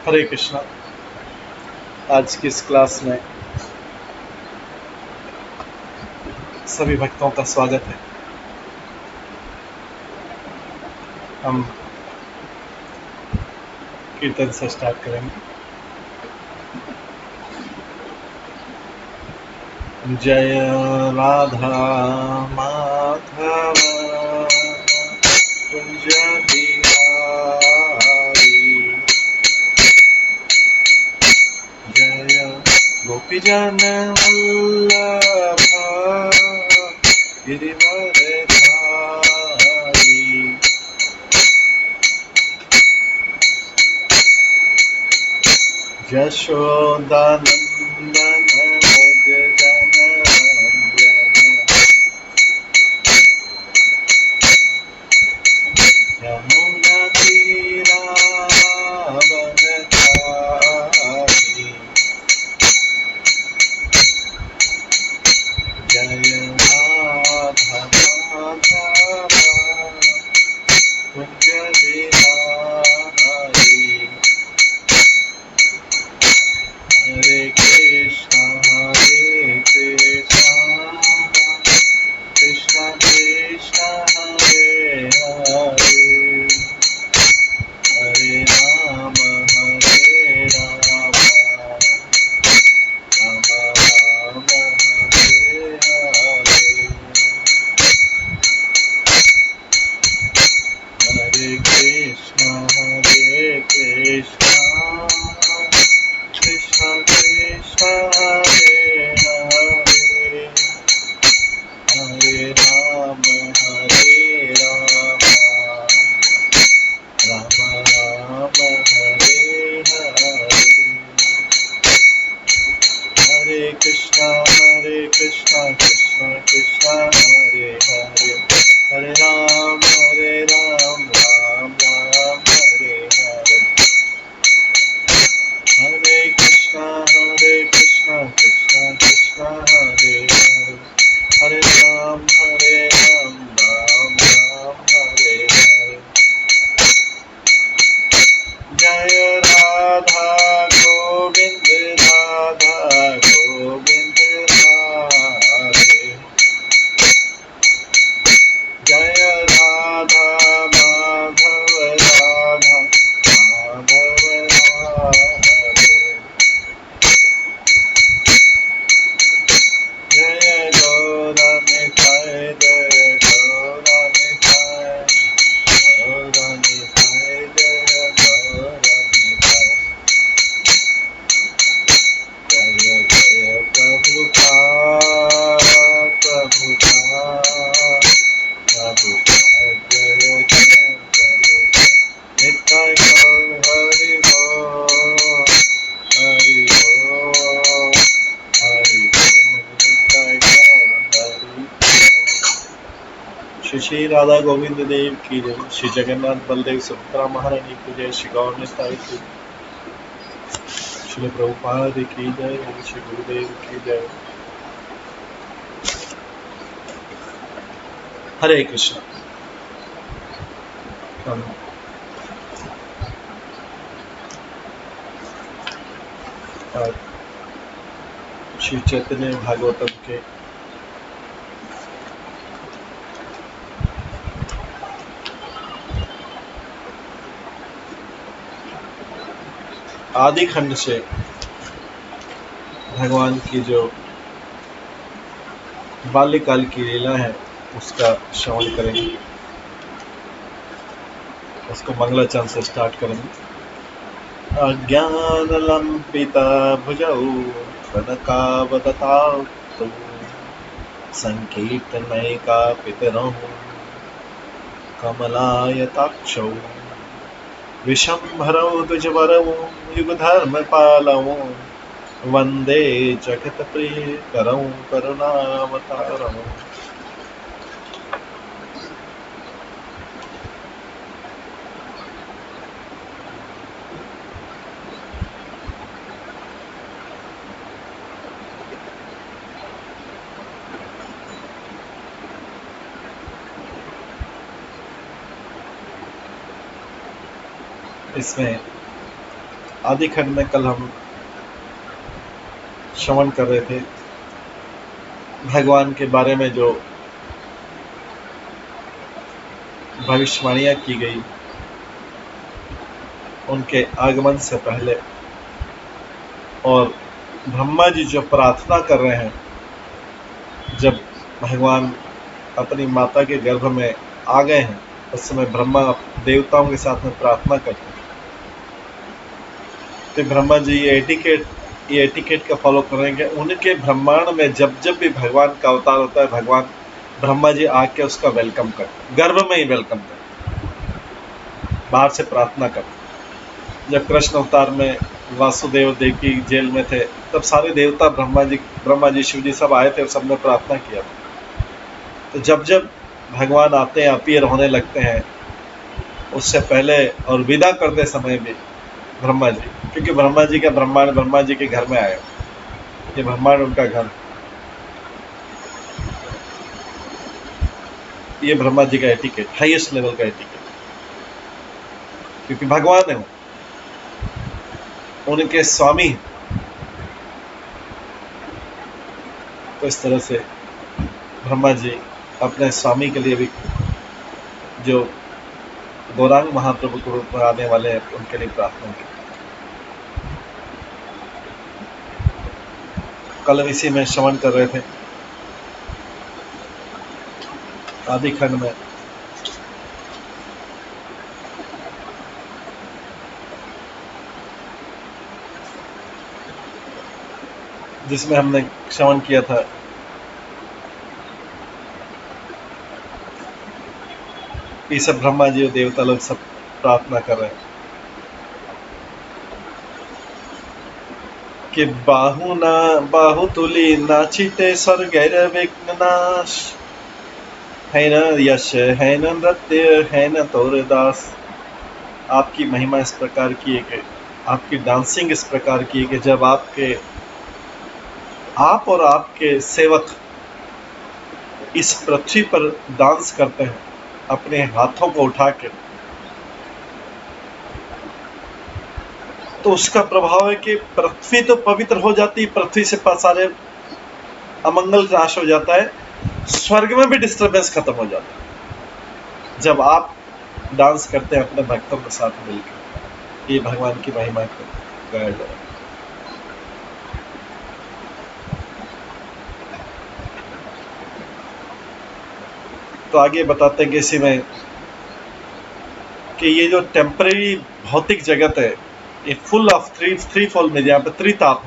हरे कृष्णा। आज की इस क्लास में सभी भक्तों का स्वागत है। हम कीर्तन से स्टार्ट करेंगे। जय राधा माधव कुंज बिहारी, जय गोपीजन वल्लभ गिरिवरधारी, यशोदानंदन व्रज जनरंजन, यमुना तीरावनचारी, जय राधा माधव कुंज बिहारी, हरे कृष्णा कृष्णा कृष्णा हरे हरे, हरे राम राम राम हरे हरे, हरे कृष्णा कृष्णा कृष्णा हरे हरे, हरे राम राम राम हरे हरे, हरे कृष्णा कृष्णा कृष्णा हरे हरे, हरे राम राम राम हरे हरे, हरे कृष्णा कृष्णा कृष्णा हरे हरे, हरे राम राम हरे हरे, जय राधा गोविंद राधे, जय राधा माधव राधे, जय गौरनिताय जय गौरनिताय, गौरनिताय जय गौरनिताय, जय जय प्रभुपाद जय जय प्रभुपाद, निताय गौर हरि बोल, हरि बोल, हरि बोल, निताय गौर हरि बोल। श्री श्री राधा गोविंद देव की जय, श्री जगन्नाथ बलदेव सुभद्रा महारानी की जय, श्री गौर निताय की, श्री प्रभुपाद की जय, श्री गुरुदेव की जय। हरे कृष्ण। हम आज श्री चैतन्य भागवतम के आदि खंड से भगवान की जो बाल्यकाल की लीला है उसका श्रवण करेंगे, उसको मंगलाचरण से स्टार्ट करेंगे। अज्ञानलंबिता भुजौ कनकावदतातौ, संकीर्तनैका पितरौ कमलायताक्षौ, विशंभरौ द्विजवरौ युगधर्मपालौ, वंदे जगत्प्रियकरौ करुणावतारौ। इसमें आदि खंड में कल हम श्रवण कर रहे थे भगवान के बारे में जो भविष्यवाणियां की गई उनके आगमन से पहले, और ब्रह्मा जी जो प्रार्थना कर रहे हैं जब भगवान अपनी माता के गर्भ में आ गए हैं उस समय ब्रह्मा देवताओं के साथ में प्रार्थना करते हैं। तो ब्रह्मा जी ये एटिकेट का फॉलो करेंगे। उनके ब्रह्मांड में जब जब भी भगवान का अवतार होता है भगवान ब्रह्मा जी आके उसका वेलकम करते, गर्भ में ही वेलकम करते, बाहर से प्रार्थना करते। जब कृष्ण अवतार में वासुदेव देवकी जेल में थे तब सारे देवता ब्रह्मा जी शिव जी सब आए थे और सबने प्रार्थना किया। तो जब जब भगवान आते हैं अपीयर होने लगते हैं उससे पहले और विदा करते समय भी ब्रह्मा जी, क्योंकि ब्रह्मा जी का ब्रह्मांड ब्रह्मा जी के घर में आया, ये ब्रह्मांड उनका घर, ये ब्रह्मा जी का एटिकेट, हाईएस्ट लेवल का एटिकेट, क्योंकि भगवान है उनके स्वामी। तो इस तरह से ब्रह्मा जी अपने स्वामी के लिए भी जो गौरांग महाप्रभु के रूप में आने वाले हैं उनके लिए प्रार्थना की। कल इसी में श्रवण कर रहे थे आदि खंड में जिसमें हमने श्रवण किया था ये सब ब्रह्मा जी और देवता लोग सब प्रार्थना कर रहे हैं कि बाहुतुली नाचिते स्वर्गैर विघ्ननाश, है न यश है न नृत्य है न तोरदास। आपकी महिमा इस प्रकार की है कि आपकी डांसिंग इस प्रकार की है कि जब आप और आपके सेवक इस पृथ्वी पर डांस करते हैं अपने हाथों को उठा के, तो उसका प्रभाव है कि पृथ्वी तो पवित्र हो जाती है, पृथ्वी से सारे अमंगल नाश हो जाता है, स्वर्ग में भी डिस्टर्बेंस खत्म हो जाता है जब आप डांस करते हैं अपने भक्तों के साथ मिलकर। ये भगवान की महिमा को गाया जा रहा है। तो आगे बताते हैं कि इसी में कि ये जो टेम्परेरी भौतिक जगत है ये फुल ऑफ थ्री फोल में, जहाँ पे त्रिताप,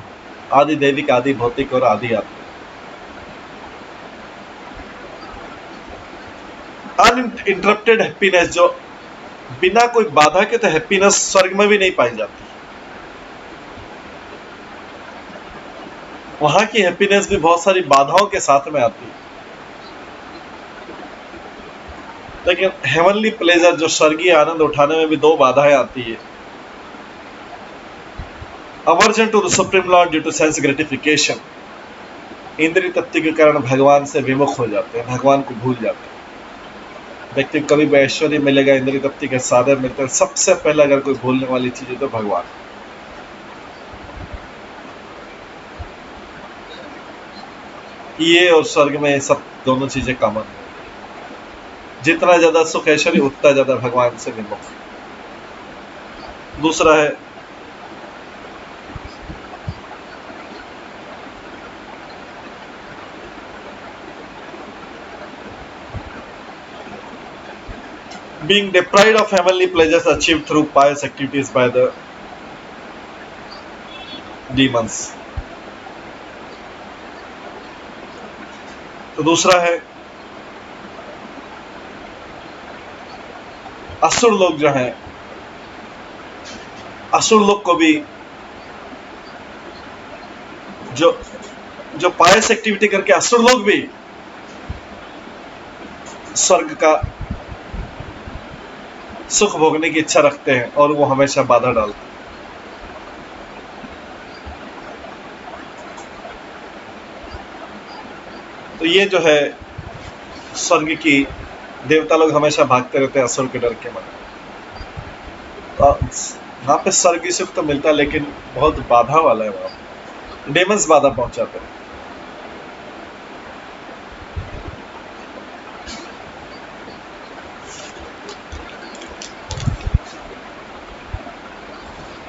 आदि दैविक, आदि भौतिक और आदि आत्मा। अनइंटरप्टेड हैप्पीनेस, जो बिना कोई बाधा के तो हैप्पीनेस स्वर्ग में भी नहीं पाई जाती, वहां की हैप्पीनेस भी बहुत सारी बाधाओं के साथ में आती है। लेकिन हेवनली प्लेजर, जो स्वर्गीय आनंद उठाने में भी दो बाधाएं आती है। Aversion to the supreme lord due to sense gratification, इंद्रिय तृप्ति के कारण भगवान से विमुख हो जाते हैं, भगवान को भूल जाते हैं। व्यक्ति कभी भी ऐश्वर्य मिलेगा, इंद्रिय तृप्ति के साधन मिलते हैं, सबसे पहले अगर कोई भूलने वाली चीज है तो भगवान। ये और स्वर्ग में सब दोनों चीजें कॉमन है। जितना ज्यादा सुख ऐश्वर्य उतना ज्यादा भगवान से विमुख। दूसरा है being deprived of heavenly pleasures achieved through pious activities by the demons। तो दूसरा है असुर लोग जो हैं, असुर लोग को भी जो पायस एक्टिविटी करके असुर लोग भी स्वर्ग का सुख भोगने की इच्छा रखते हैं और वो हमेशा बाधा डालते हैं। तो ये जो है स्वर्ग की देवता लोग हमेशा भागते रहते हैं असुर के डर के मारे। वहाँ पे स्वर्ग की सुख तो मिलता है, लेकिन बहुत बाधा वाला है वहाँ, डेमंस बाधा पहुंचाते हैं।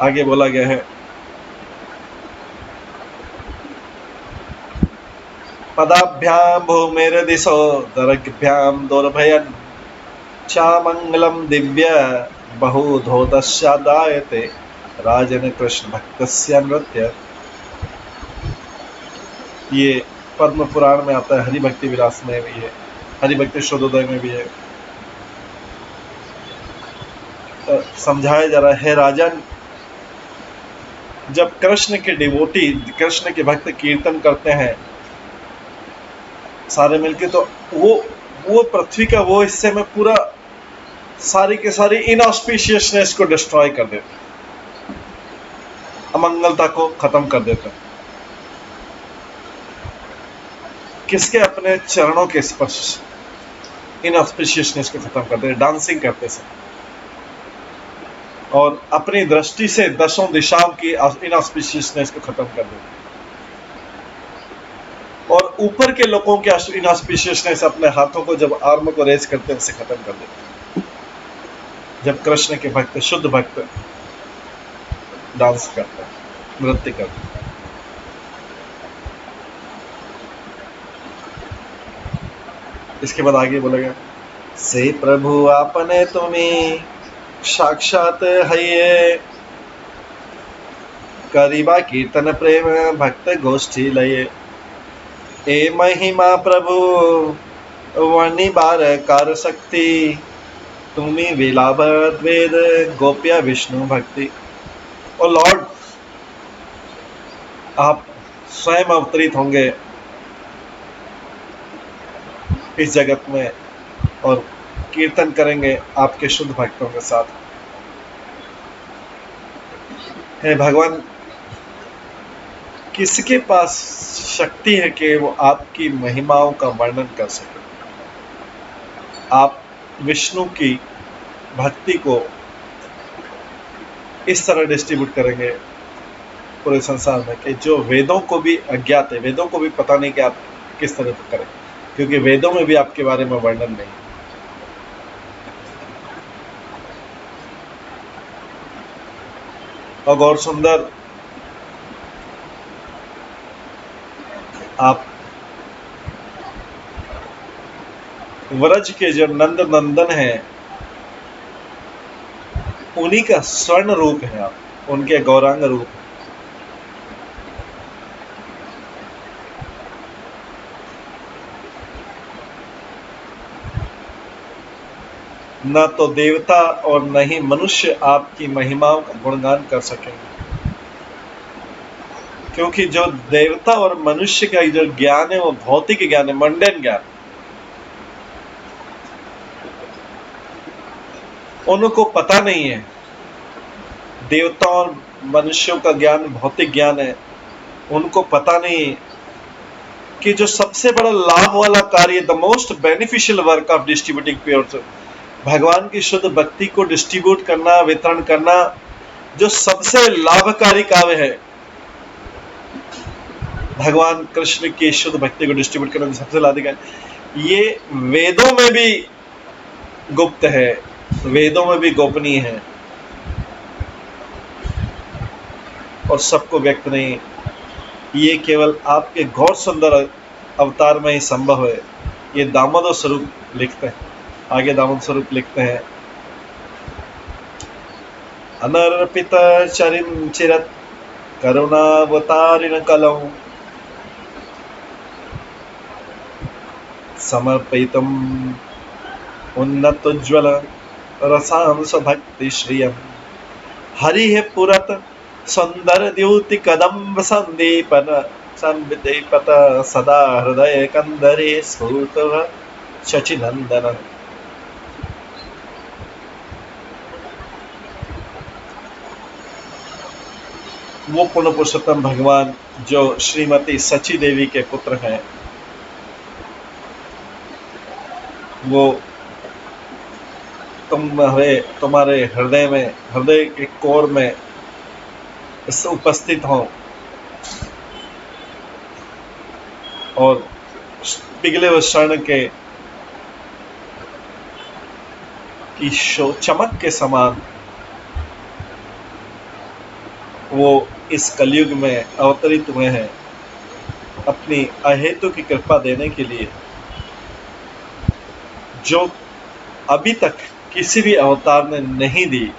आगे बोला गया है, पदाभ्याम भूमिर दिशो दरभ्याम दौर्भयन चामंगलम दिव्य बहुधोदस्यादायते राजन कृष्ण भक्तस्य नृत्य। ये पद्म पुराण में आता है, हरि भक्ति विलास में भी है, हरि भक्ति शोधोदय में भी है। समझाया जा रहा है राजन, जब कृष्ण के डिवोटी, कृष्ण के भक्त कीर्तन करते हैं सारे मिलके, तो वो पृथ्वी का वो हिस्से में पूरा सारी के सारी इनऑस्पिशियसनेस को डिस्ट्रॉय कर देते हैं, अमंगलता को खत्म कर देते हैं। किसके? अपने चरणों के स्पर्श इनऑस्पिशियसनेस को खत्म कर देते हैं, डांसिंग करते से, और अपनी दृष्टि से दसों दिशाओं की इनऑस्पिशियसनेस को खत्म कर देते हैं, और ऊपर के लोगों के इनऑस्पिशियसनेस अपने हाथों को जब आर्म को रेज करते हैं उसे खत्म कर देते हैं, जब कृष्ण के भक्त, शुद्ध भक्त डांस करते हैं, नृत्य करते हैं। इसके बाद आगे बोलेगा, से प्रभु आपने तुम्हें साक्षात है, करीबा कीर्तन प्रेम भक्त गोष्ठी लये, ए महिमा प्रभु वर्णि बार कार शक्ति, तुम्हें विलाप वेद गोप्य विष्णु भक्ति। और लॉर्ड, आप स्वयं अवतरित होंगे इस जगत में और कीर्तन करेंगे आपके शुद्ध भक्तों के साथ। हे भगवान, किसके पास शक्ति है कि वो आपकी महिमाओं का वर्णन कर सके? आप विष्णु की भक्ति को इस तरह डिस्ट्रीब्यूट करेंगे पूरे संसार में कि जो वेदों को भी अज्ञात है, वेदों को भी पता नहीं कि आप किस तरह से करें, क्योंकि वेदों में भी आपके बारे में वर्णन नहीं। और और सुंदर, आप व्रज के जो नंद नंदन हैं, उन्हीं का स्वर्ण रूप है आप, उनके गौरांग रूप। न तो देवता और न ही मनुष्य आपकी महिमाओं का गुणगान कर सकेंगे, क्योंकि जो देवता और मनुष्य का जो ज्ञान है वो भौतिक ज्ञान है, मंडेन ज्ञान। उनको पता नहीं है, देवताओं और मनुष्यों का ज्ञान भौतिक ज्ञान है, उनको पता नहीं कि जो सबसे बड़ा लाभ वाला कार्य, the most beneficial work of distributing pure, भगवान की शुद्ध भक्ति को डिस्ट्रीब्यूट करना, वितरण करना, जो सबसे लाभकारी कार्य है, भगवान कृष्ण की शुद्ध भक्ति को डिस्ट्रीब्यूट करना सबसे लाभकारी, ये वेदों में भी गुप्त है, वेदों में भी गोपनीय है और सबको व्यक्त नहीं। ये केवल आपके गौर सुंदर अवतार में ही संभव है। ये दामोदर स्वरूप लिखते हैं, आगे दामोदर स्वरूप लिखते हैं, अनर्पित चरिम चिरत करुणावतारिण कलौ, समर्पितम उन्नतोज्ज्वल रसांस भक्ति श्रियम, हरि है पुरत सुंदर द्युति कदम्ब संदीपन संविदीपत सदा हृदय कंदरे स्फूर्तव शचिनंदन। वो पूर्ण पुरुषोत्तम भगवान जो श्रीमती सची देवी के पुत्र हैं, वो तुम्हारे हृदय के कोर में उपस्थित हों और पिघले हुए स्वर्ण की चमक के समान वो इस कलयुग में अवतरित हुए हैं अपनी अहेतु की कृपा देने के लिए, जो अभी तक किसी भी अवतार ने नहीं दी।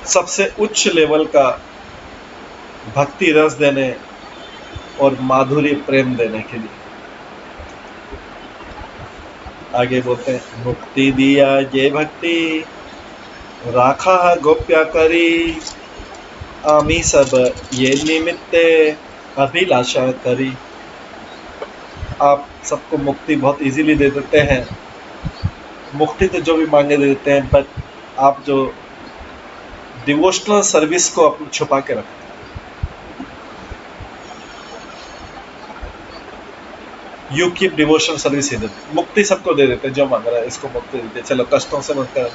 सबसे उच्च लेवल का भक्ति रस देने और माधुर्य प्रेम देने के लिए। आगे बोलते हैं, मुक्ति दिया ये भक्ति राखा गोप्या करी, आमी सब ये निमित्ते अभिलाषा करी। आप सबको मुक्ति बहुत इजीली दे देते हैं, मुक्ति तो जो भी मांगे दे देते हैं, बट आप जो डिवोशनल सर्विस को अपने छुपा के रखते हैं। यू कीप डिवोशनल सर्विस ही देते। मुक्ति सबको दे देते हैं, जो मांग रहा है इसको मुक्ति देते, चलो कष्टों से मुक्त कर,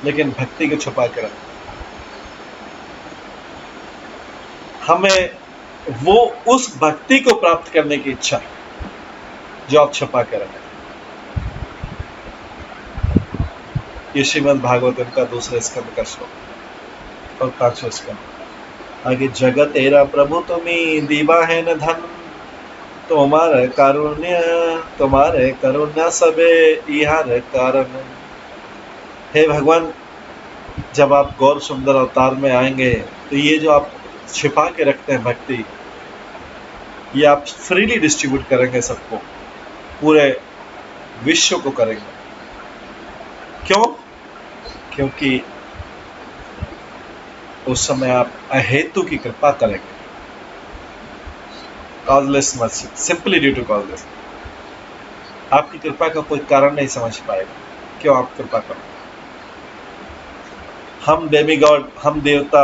लेकिन भक्ति को छुपा के रखते। हमें वो उस भक्ति को प्राप्त करने की इच्छा है जो आप छुपा के रखें। ये श्रीमद् भागवतम का दूसरे स्कंद का श्लोक और 5वां स्कंद। आगे, जगत तेरा प्रभु तुम्हें दीवा है न धन, तुम्हारे करुण्या सबे इहार कारण। हे भगवान, जब आप गौर सुंदर अवतार में आएंगे तो ये जो आप छिपा के रखते हैं भक्ति, ये आप फ्रीली डिस्ट्रीब्यूट करेंगे सबको, पूरे विश्व को करेंगे। क्यों? क्योंकि उस समय आप अहेतु की कृपा करेंगे। Causeless mercy, simply due to causeless. आपकी कृपा का कोई कारण नहीं समझ पाएगा, क्यों आप कृपा करें। हम डेमीगॉड, हम देवता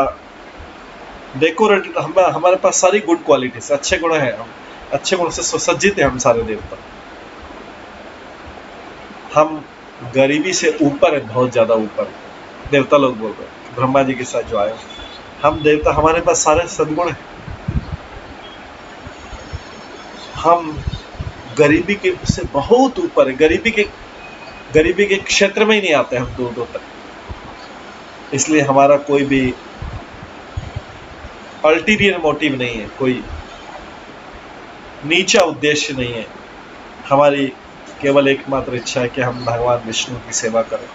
डेकोरेटेड, हमारे पास सारी गुड क्वालिटीज, अच्छे गुण हैं, हम अच्छे गुण से सुसज्जित हैं, हम सारे देवता। हम गरीबी से ऊपर है, बहुत ज्यादा ऊपर। देवता लोग बोल रहे हैं, ब्रह्मा जी के साथ जो आए, हम देवता, हमारे पास सारे सद्गुण हैं। हम गरीबी के से बहुत ऊपर है, गरीबी के क्षेत्र में ही नहीं आते हम दूर दूर तक। इसलिए हमारा कोई भी अल्टीरियर मोटिव नहीं है, कोई नीचा उद्देश्य नहीं है। हमारी केवल एकमात्र इच्छा है कि हम भगवान विष्णु की सेवा करें,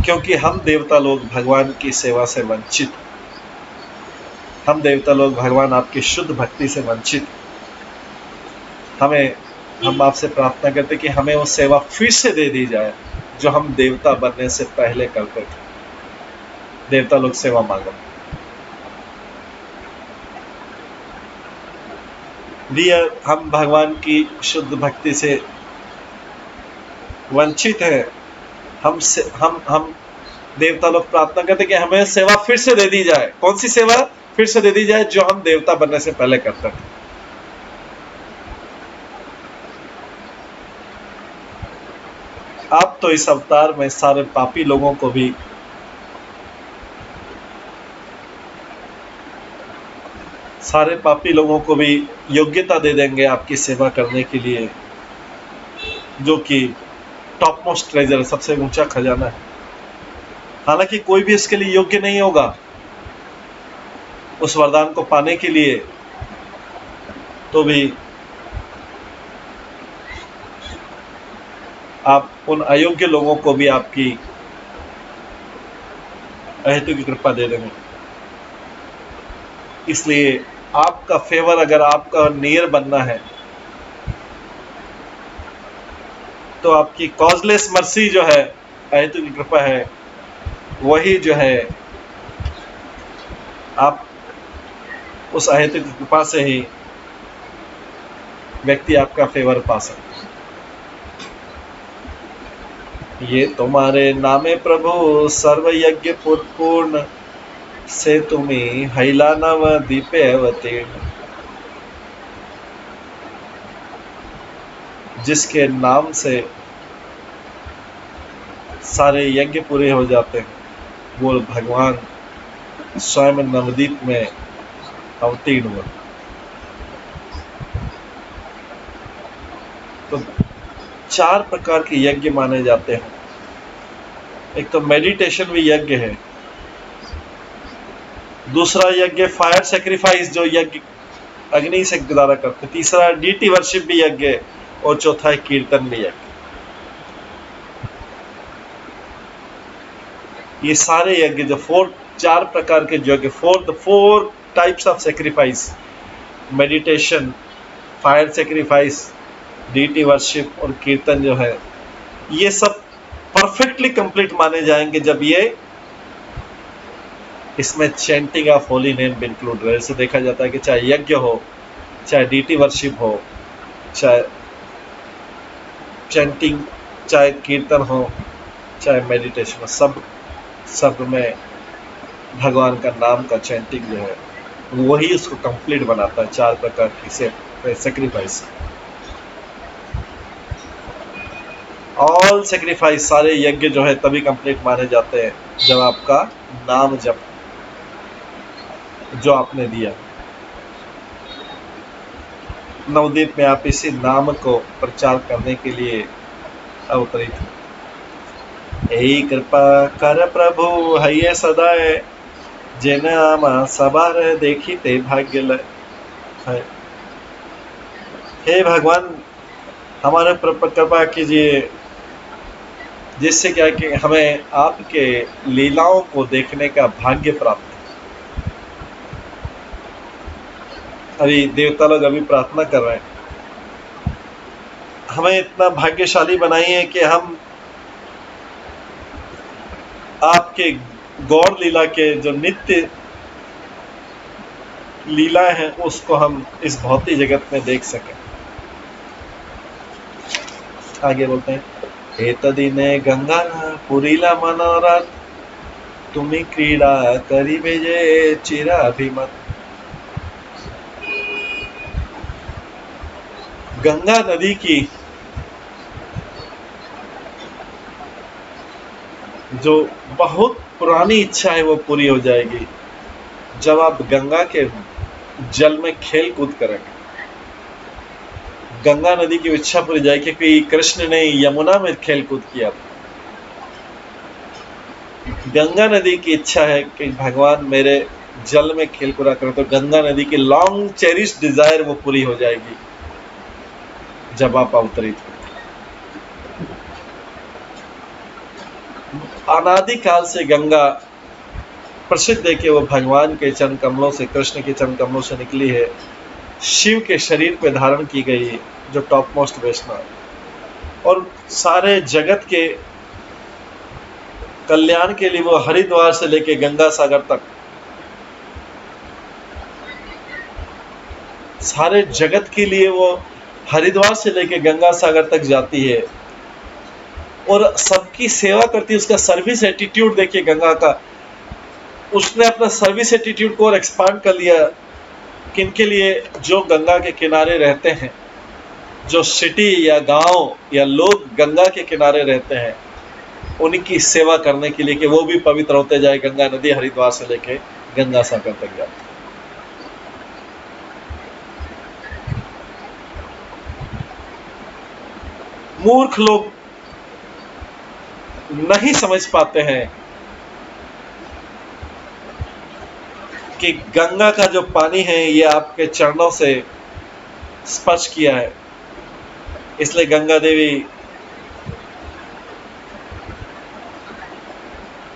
क्योंकि हम देवता लोग भगवान की सेवा से वंचित, हम देवता लोग भगवान आपकी शुद्ध भक्ति से वंचित। हम आपसे प्रार्थना करते कि हमें वो सेवा फिर से दे दी जाए जो हम देवता बनने से पहले करते थे। देवता लोग सेवा मांगो। हम भगवान की शुद्ध भक्ति से वंचित हैं। हम देवता लोग प्रार्थना करते कि हमें सेवा फिर से दे दी जाए। कौन सी सेवा फिर से दे दी जाए? जो हम देवता बनने से पहले करते थे। आप तो इस अवतार में सारे पापी लोगों को भी योग्यता दे देंगे आपकी सेवा करने के लिए, जो कि टॉप मोस्ट ट्रेजर, सबसे ऊंचा खजाना है। हालांकि कोई भी इसके लिए योग्य नहीं होगा उस वरदान को पाने के लिए, तो भी आप उन अयोग्य लोगों को भी आपकी अहेतु की कृपा दे देंगे। इसलिए आपका फेवर, अगर आपका नियर बनना है, तो आपकी कॉजलेस मर्सी जो है, अहेतु की कृपा है, वही जो है आप उस अहेतु की कृपा से ही व्यक्ति आपका फेवर पा सकता है। ये तुम्हारे नामे प्रभु सर्व यज्ञ पूर्ण, से तुम्हें हैला नव दीपे अवतीर्ण। जिसके नाम से सारे यज्ञ पूरे हो जाते हैं, वो भगवान स्वयं नवदीप में अवतीर्ण हुआ। तो 4 प्रकार के यज्ञ माने जाते हैं। एक तो मेडिटेशन भी यज्ञ है, दूसरा यज्ञ फायर सेक्रीफाइस जो यज्ञ अग्नि से द्वारा करते, तीसरा डीटी वर्शिप भी यज्ञ है, और चौथा है कीर्तन भी यज्ञ। ये सारे यज्ञ जो 4 प्रकार के यज्ञ, 4 types of sacrifice, meditation, fire sacrifice, deity worship और कीर्तन जो है, ये सब परफेक्टली कंप्लीट माने जाएंगे जब ये इसमें चैंटिंग ऑफ होली नेम भी इंक्लूड रहे। जैसे देखा जाता है कि चाहे यज्ञ हो, चाहे डीटी वर्शिप हो, चाहे चैंटिंग, चाहे कीर्तन हो, चाहे मेडिटेशन हो, सब में भगवान का नाम का चैंटिंग जो है वही उसको कंप्लीट बनाता है 4 प्रकार की सेक्रीफाइस। ऑल सेक्रीफाइस, सारे यज्ञ जो है तभी कंप्लीट माने जाते हैं जब आपका नाम जप जो आपने दिया। नवदीप में आप इसी नाम को प्रचार करने के लिए अवतरित हो। यही कृपा कर प्रभु हये सदाए, जिन आमा सबार देखी ते भाग्य लय। हे भगवान, हमारे पर कृपा कीजिए, जिससे क्या कि हमें आपके लीलाओं को देखने का भाग्य प्राप्त। अभी देवता लोग अभी प्रार्थना कर रहे हैं, हमें इतना भाग्यशाली बनाइए कि हम आपके गौर लीला के जो नित्य लीला है उसको हम इस भौतिक जगत में देख सकें। आगे बोलते हैं, एतदिने गंगा पुरीला मनोरथ, तुम्ही क्रीड़ा करी भेजे चिरा अभिमत। गंगा नदी की जो बहुत पुरानी इच्छा है वो पूरी हो जाएगी जब आप गंगा के जल में खेल कूद करेंगे। गंगा नदी की इच्छा पूरी जाएगी क्योंकि कृष्ण ने यमुना में खेल कूद किया था। गंगा नदी की इच्छा है कि भगवान मेरे जल में खेल कूदा करें, तो गंगा नदी की लॉन्ग चेरिश डिजायर वो पूरी हो जाएगी जब आप अवतरित हो। अनादिकाल से गंगा प्रसिद्ध है कि वो भगवान के चरण कमलों से, कृष्ण के चरण कमलों से निकली है, शिव के शरीर पे धारण की गई है, जो टॉप मोस्ट वैष्णव, और सारे जगत के कल्याण के लिए वो हरिद्वार से लेके गंगा सागर तक सारे जगत के लिए वो हरिद्वार से लेके गंगा सागर तक जाती है और सबकी सेवा करती है। उसका सर्विस एटीट्यूड देखिए गंगा का, उसने अपना सर्विस एटीट्यूड को और एक्सपांड कर लिया। किनके लिए? जो गंगा के किनारे रहते हैं, जो सिटी या गांव या लोग गंगा के किनारे रहते हैं, उनकी सेवा करने के लिए कि वो भी पवित्र होते जाए। गंगा नदी हरिद्वार से लेके गंगा सागर तक जाती है। मूर्ख लोग नहीं समझ पाते हैं कि गंगा का जो पानी है ये आपके चरणों से स्पर्श किया है, इसलिए गंगा देवी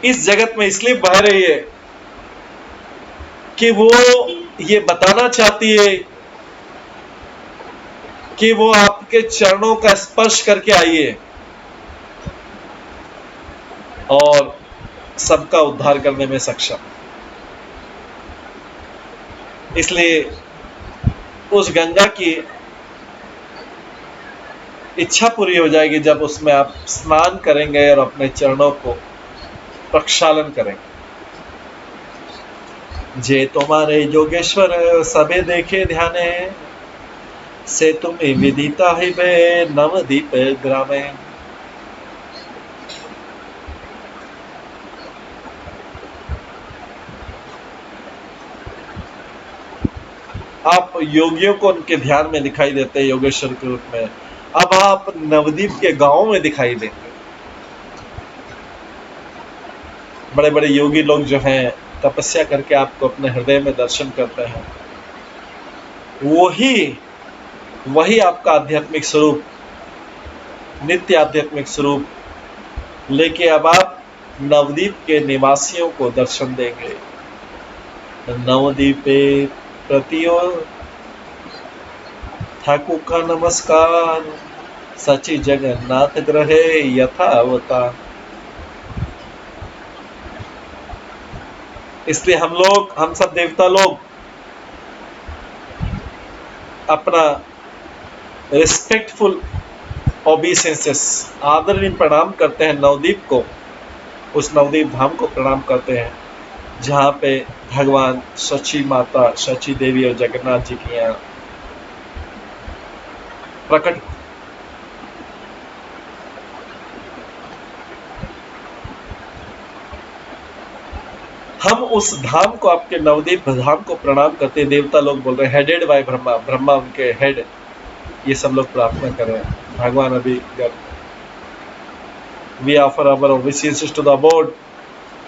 इस जगत में इसलिए बह रही है कि वो ये बताना चाहती है कि वो आपके चरणों का स्पर्श करके आई है और सबका उद्धार करने में सक्षम। इसलिए उस गंगा की इच्छा पूरी हो जाएगी जब उसमें आप स्नान करेंगे और अपने चरणों को प्रक्षालन करेंगे। जे तुम्हारे योगेश्वर सबे देखे ध्याने, से तुम्हें विदिता ही बे नवदीप ग्रामे। आप योगियों को उनके ध्यान में दिखाई देते हैं योगेश्वर के रूप में, अब आप नवदीप के गांव में दिखाई देंगे। बड़े बड़े योगी लोग जो हैं तपस्या करके आपको अपने हृदय में दर्शन करते हैं, वही आपका आध्यात्मिक स्वरूप, नित्य आध्यात्मिक स्वरूप लेके अब आप नवदीप के निवासियों को दर्शन देंगे। नवदीपे प्रतियो ठाकुर का नमस्कार, सची जगन्नाथ ग्रहे यथावता। इसलिए हम सब देवता लोग अपना रिस्पेक्टफुल ओबीसेंसेस, आदरणीय प्रणाम करते हैं नवदीप को, उस नवदीप धाम को प्रणाम करते हैं जहाँ पे भगवान सची माता, सची देवी और जगन्नाथ जी की यहाँ प्रकट। हम उस धाम को, आपके नवदीप धाम को प्रणाम करते हैं। देवता लोग बोल रहे हैं हेडेड बाय ब्रह्मा, ब्रह्मा उनके हेड, ये सब लोग प्रार्थना कर रहे हैं। भगवान अभी we offer our obeisances to the abode,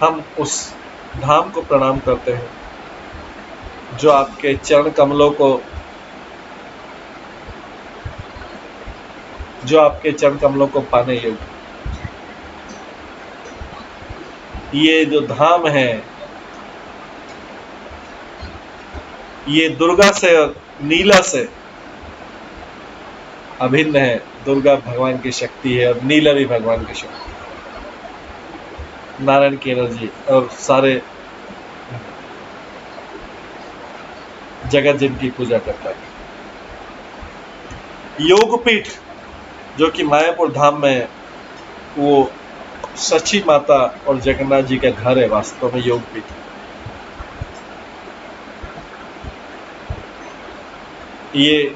हम उस धाम को प्रणाम करते हैं जो आपके चरण कमलों को, जो आपके चरण कमलों को पाने योग्य। ये जो धाम है ये दुर्गा से और नीला से अभिन्न है। दुर्गा भगवान की शक्ति है और नीला भी भगवान की शक्ति, नारायण की एनर्जी, और सारे जगत जिनकी पूजा करता है। योगपीठ जो कि मायापुर धाम में, वो सची माता और जगन्नाथ जी का घर है, वास्तव में योगपीठ। ये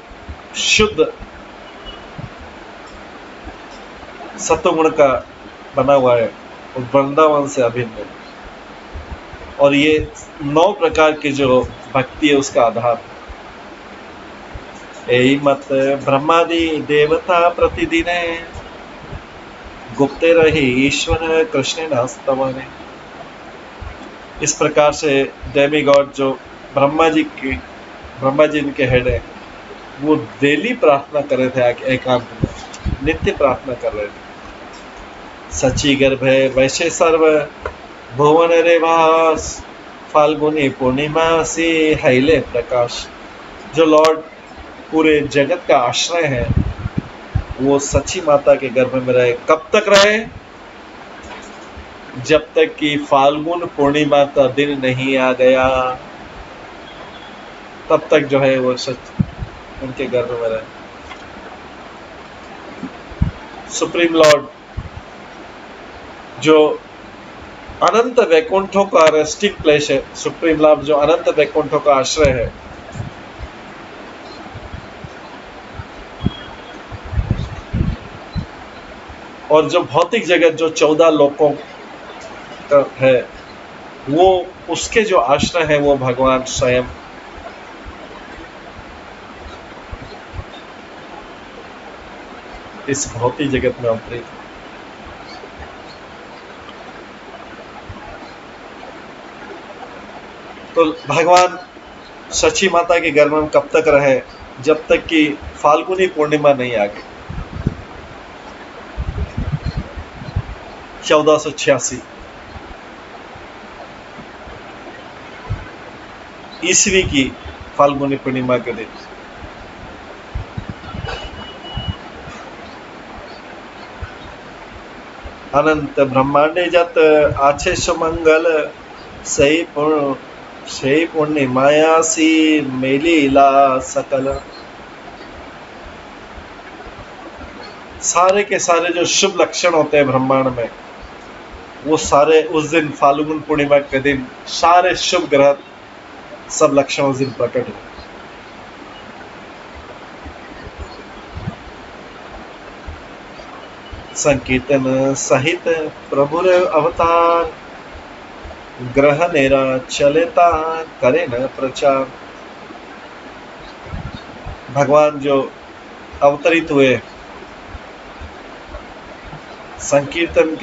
शुद्ध सत्वगुण का बना हुआ है और वृंदावन से अभिन्न है, और ये 9 प्रकार की जो भक्ति है उसका आधार है। यही मत ब्रह्मादि देवता प्रतिदिन गुप्ते रही ईश्वर कृष्ण नास्तवने। इस प्रकार से डेमी गॉड जो ब्रह्मा जी इनके हेड है, वो डेली प्रार्थना कर रहे थे, एकांत में नित्य प्रार्थना कर रहे थे। सची गर्भ है वैसे सर्व भुवन रेवास, फाल्गुनी पूर्णिमा से हैले प्रकाश। जो लॉर्ड पूरे जगत का आश्रय है, वो सची माता के गर्भ में रहे। कब तक रहे? जब तक कि फाल्गुन पूर्णिमा का दिन नहीं आ गया, तब तक जो है वो उनके गर्भ में रहे। सुप्रीम लॉर्ड जो अनंत वैकुंठों का रेस्टिंग प्लेस है, सुप्रीम लॉर्ड जो अनंत वैकुंठों का आश्रय है, और जो भौतिक जगत जो 14 लोकों का है, वो उसके जो आश्रय है वो भगवान स्वयं इस भौतिक जगत में अवतरित है। तो भगवान सची माता के गर्भ में कब तक रहे? जब तक कि फाल्गुनी पूर्णिमा नहीं आ गई। 1486 ईस्वी की फाल्गुनी पूर्णिमा के दिन अनंत ब्रह्मांडे जत आछे सुमंगल, सही पूर्णिमाया सी मेलीला सकल। सारे के सारे जो शुभ लक्षण होते हैं ब्रह्मांड में, वो सारे उस दिन फाल्गुन पूर्णिमा के दिन सारे शुभ ग्रह सब लक्षण उस दिन प्रकट हुए। संकीर्तन सहित प्रभुर अवतार, ग्रह नेरा चलेता करे न प्रचार। भगवान जो अवतरित हुए संकीर्तन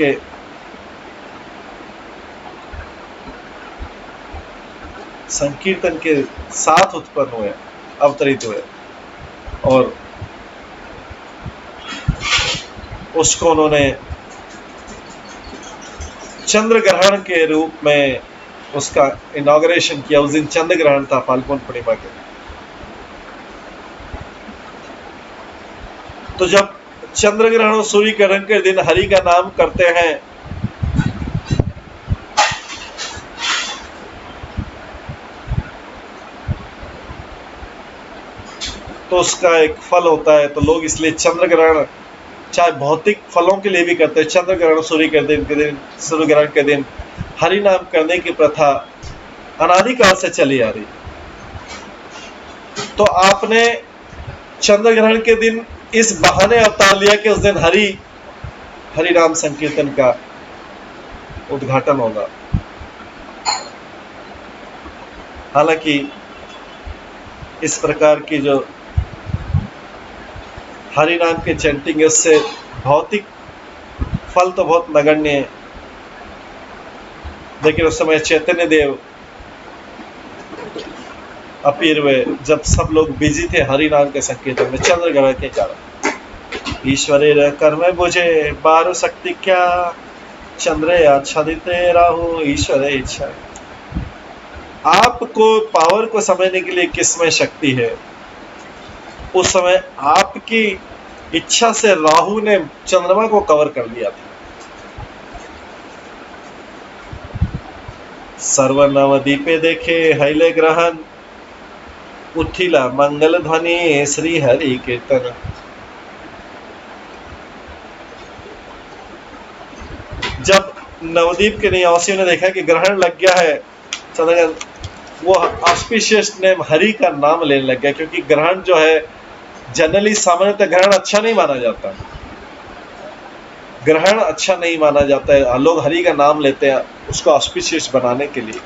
के साथ उत्पन्न हुए, अवतरित हुए, और उसको उन्होंने चंद्र ग्रहण के रूप में उसका इनॉग्रेशन किया। उस दिन चंद्र ग्रहण था, फाल्गुन पूर्णिमा के। तो जब चंद्र ग्रहण और सूर्य ग्रहण के दिन हरि का नाम करते हैं तो उसका एक फल होता है। तो लोग इसलिए चंद्र ग्रहण चाहे भौतिक फलों के लिए भी करते हैं। चंद्र ग्रहण सूर्य ग्रहण के दिन हरि नाम करने की प्रथा अनादिकाल से चली आ रही। तो आपने चंद्र ग्रहण के दिन इस बहाने अवतार लिया कि उस दिन हरि नाम संकीर्तन का उद्घाटन होगा। हालांकि इस प्रकार की जो हरि नाम के चैंटिंग, उससे भौतिक फल तो बहुत नगण्य है। लेकिन उस समय चैतन्य देव अपीर हुए जब सब लोग बिजी थे हरि नाम के संकीर्तन में, चंद्र ग्रहण के कारण। ईश्वरे कर्म बुझे बारु शक्ति क्या, चंद्र आच्छादिते राहु ईश्वरे इच्छा। आपको पावर को समझने के लिए किसमें शक्ति है? उस समय आपकी इच्छा से राहु ने चंद्रमा को कवर कर लिया था। सर्व नवदीपे देखे हैले ग्रहण, उठिला मंगल ध्वनि श्री हरि कीर्तन। जब नवदीप के निवासियों ने देखा कि ग्रहण लग गया है चंद्रग्रहण, वो ऑस्पिशियस नेम हरि का नाम लेने लग गया। क्योंकि ग्रहण जो है जनरली सामान्यतः ग्रहण अच्छा नहीं माना जाता, ग्रहण अच्छा नहीं माना जाता है। लोग हरि का नाम लेते हैं उसको ऑस्पिशियस बनाने के लिए।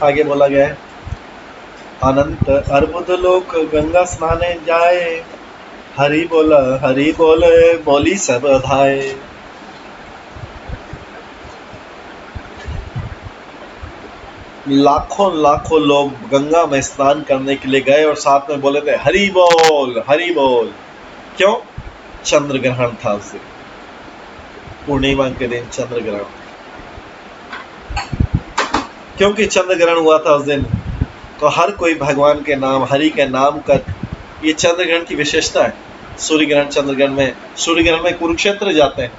आगे बोला गया है, अनंत अर्बुद लोक गंगा स्नाने जाए, हरि बोले बोली सब धाए। लाखों लाखों लोग गंगा में स्नान करने के लिए गए और साथ में बोले थे हरि बोल हरि बोल। क्यों? चंद्र ग्रहण था उस दिन, पूर्णिमा के दिन चंद्र ग्रहण। क्योंकि चंद्र ग्रहण हुआ था उस दिन, तो हर कोई भगवान के नाम, हरि के नाम कर। ये चंद्र ग्रहण की विशेषता है। सूर्य ग्रहण, चंद्र ग्रहण में, सूर्य ग्रहण में कुरुक्षेत्र जाते हैं।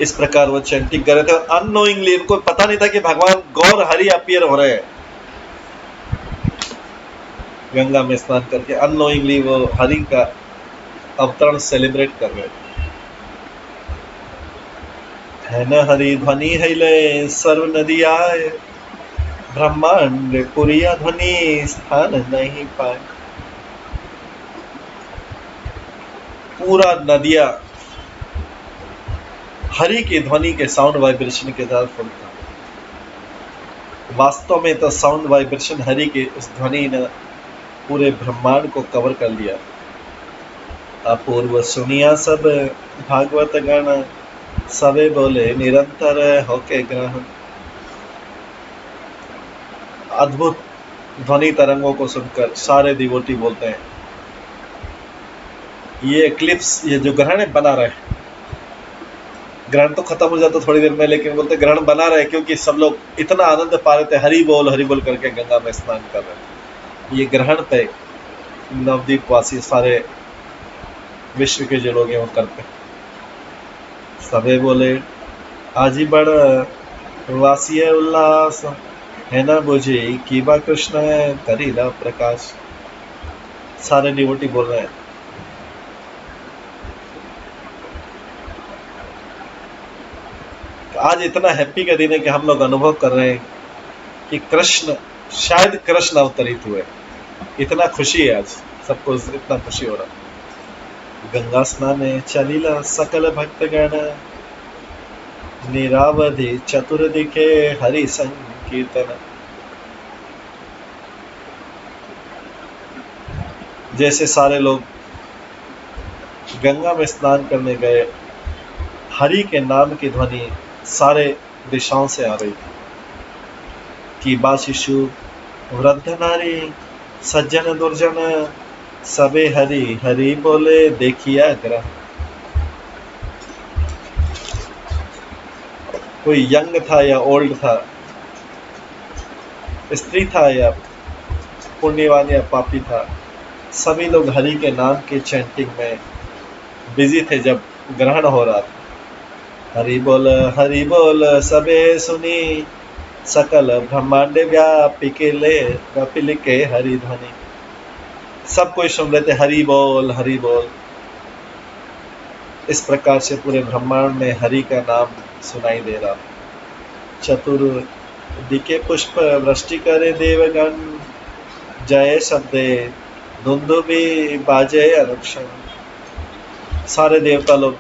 इस प्रकार वो चैंटिंग कर रहे थे। अननोइंगली, इनको पता नहीं था कि भगवान गौर हरि अपीयर हो रहे हैं गंगा में स्नान करके। अननोइंगली वो हरि का अवतरण सेलिब्रेट कर रहे थे। है न हरि ध्वनि हैले सर्व नदी आए, ब्रह्मांड पुरिया ध्वनि स्थान नहीं पाए। पूरा नदिया हरि की ध्वनि के साउंड वाइब्रेशन के साथ फुलता। वास्तव में तो साउंड वाइब्रेशन हरि के उस ध्वनि ने पूरे ब्रह्मांड को कवर कर लिया। अपूर्व सुनिया सब भागवत गण, सबे बोले निरंतर होके ग्रहण। अद्भुत ध्वनि तरंगों को सुनकर सारे डिवोटी बोलते हैं ये एक्लिप्स, ये जो ग्रहण है बना रहे। ग्रहण तो खत्म हो जाता थोड़ी देर में, लेकिन बोलते ग्रहण बना रहे क्योंकि सब लोग इतना आनंद पा रहे थे, हरि बोल करके गंगा में स्नान कर रहे थे। ये ग्रहण पे नवदीप वासी सारे विश्व के जो लोग हैं वो करते। सबे बोले आजी बड़ वासी उल्लास, है ना बुझे की बा कृष्ण करीला प्रकाश। सारे डिवोटी बोल रहे हैं। आज इतना हैप्पी का दिन है कि हम लोग अनुभव कर रहे हैं कि कृष्ण, शायद कृष्ण अवतरित हुए। इतना खुशी है आज सबको, इतना खुशी हो रहा। गंगा स्नाने चलिला सकल भक्तगण, निरावधि चतुर दिखे हरि संकीर्तन। जैसे सारे लोग गंगा में स्नान करने गए, हरि के नाम की ध्वनि सारे दिशाओं से आ रही थी कि बा शिशु वृद्ध नारी सज्जन दुर्जन सबे हरि हरि बोले देखिया ग्रह। कोई यंग था या ओल्ड था, स्त्री था या पुण्यवान या पापी था, सभी लोग हरि के नाम की चैंटिंग में बिजी थे जब ग्रहण हो रहा था। हरि बोल सबे सुनी, सकल ब्रह्मांड व्यापिले के हरि ध्वनि। सब कोई सुन रहे थे हरि बोल हरि बोल। इस प्रकार से पूरे ब्रह्मांड में हरि का नाम सुनाई दे रहा। चतुर दिके पुष्प वृष्टि करे देवगण, जय शब्दे धुंधुबी बाजे अनुक्षण। सारे देवता लोग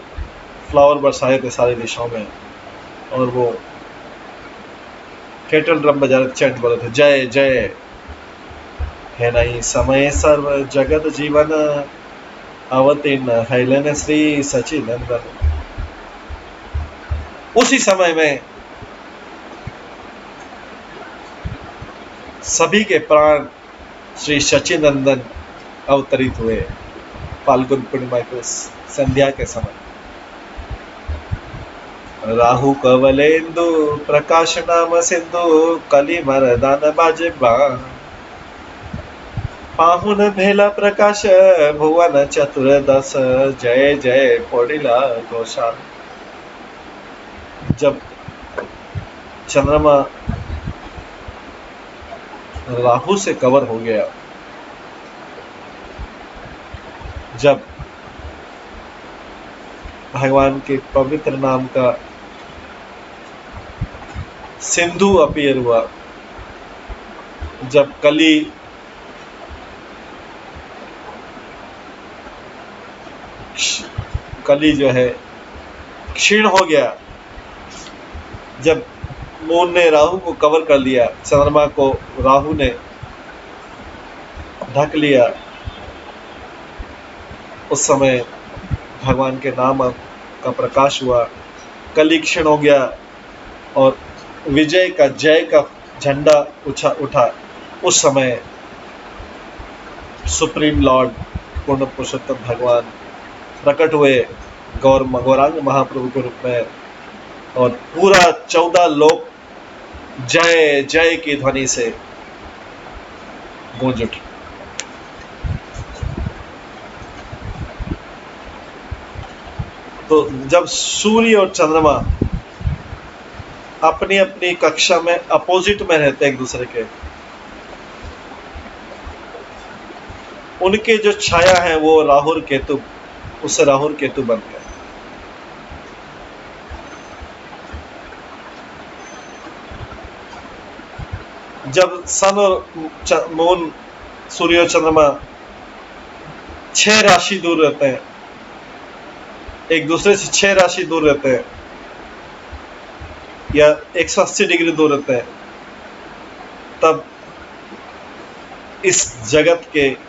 फ्लावर बरसाए थे सारी दिशाओं में, और वो केटल ड्रम बजा रहे, चैंट बोले थे जय जय। है नहीं समय सर्व जगत जीवन, अवतीर्ण हैलन श्री सचिनंदन। उसी समय में सभी के प्राण श्री सचिनंदन अवतरित हुए फाल्गुन पूर्णिमा के संध्या के समय। राहु कवलेन्दु प्रकाश नाम सिंधु, कली मरदान बाजे बाण। पाहुन भेला प्रकाश भुवन चतुर्दश, जय जय पौड़िला घोषाल। जब चंद्रमा राहु से कवर हो गया, जब भगवान के पवित्र नाम का सिंधु अपीयर हुआ, जब कली जो है क्षीण हो गया, जब मून ने राहु को कवर कर लिया, चंद्रमा को राहु ने ढक लिया, उस समय भगवान के नाम का प्रकाश हुआ, कली क्षीण हो गया और विजय का, जय का झंडा उठा। उस समय सुप्रीम लॉर्ड पूर्ण पुरुषोत्तम भगवान प्रकट हुए गौरांग महाप्रभु के रूप में, और पूरा 14 लोक जय जय की ध्वनि से गूंज उठे। तो जब सूर्य और चंद्रमा अपनी अपनी कक्षा में अपोजिट में रहते एक दूसरे के, उनके जो छाया है वो राहु और केतु, उससे राहु और केतु बन गए। जब सन और मून, सूर्य और चंद्रमा 6 राशि दूर रहते हैं, एक दूसरे से 6 राशि दूर रहते हैं, या 180 डिग्री दूर रहते हैं, तब इस जगत के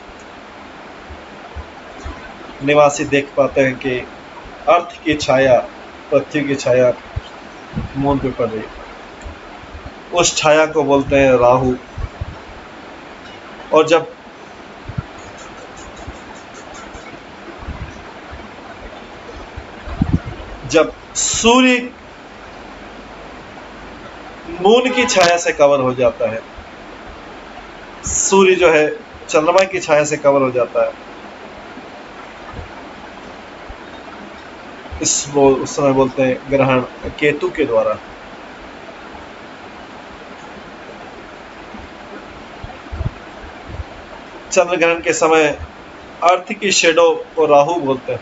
निवासी देख पाते हैं कि अर्थ की छाया, पृथ्वी की छाया मून पे पड़ रही। उस छाया को बोलते हैं राहु। और जब सूर्य मून की छाया से कवर हो जाता है, सूर्य जो है चंद्रमा की छाया से कवर हो जाता है, उस समय बोलते हैं ग्रहण केतु के द्वारा। चंद्र ग्रहण के समय अर्थ की शेडो को राहु बोलते हैं।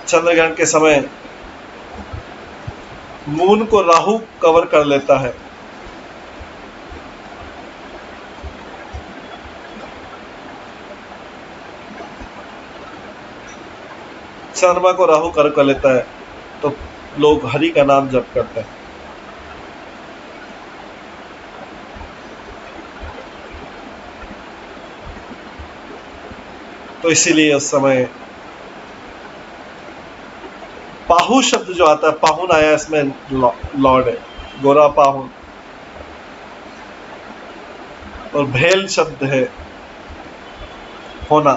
चंद्रग्रहण के समय मून को राहु कवर कर लेता है। चंद्रमा को राहु कवर कर लेता है तो लोग हरि का नाम जप करते हैं। तो इसीलिए उस समय पाहु शब्द जो आता है, पाहुन आया, इसमें लॉर्ड है, गोरा पाहुन। और भेल शब्द है होना।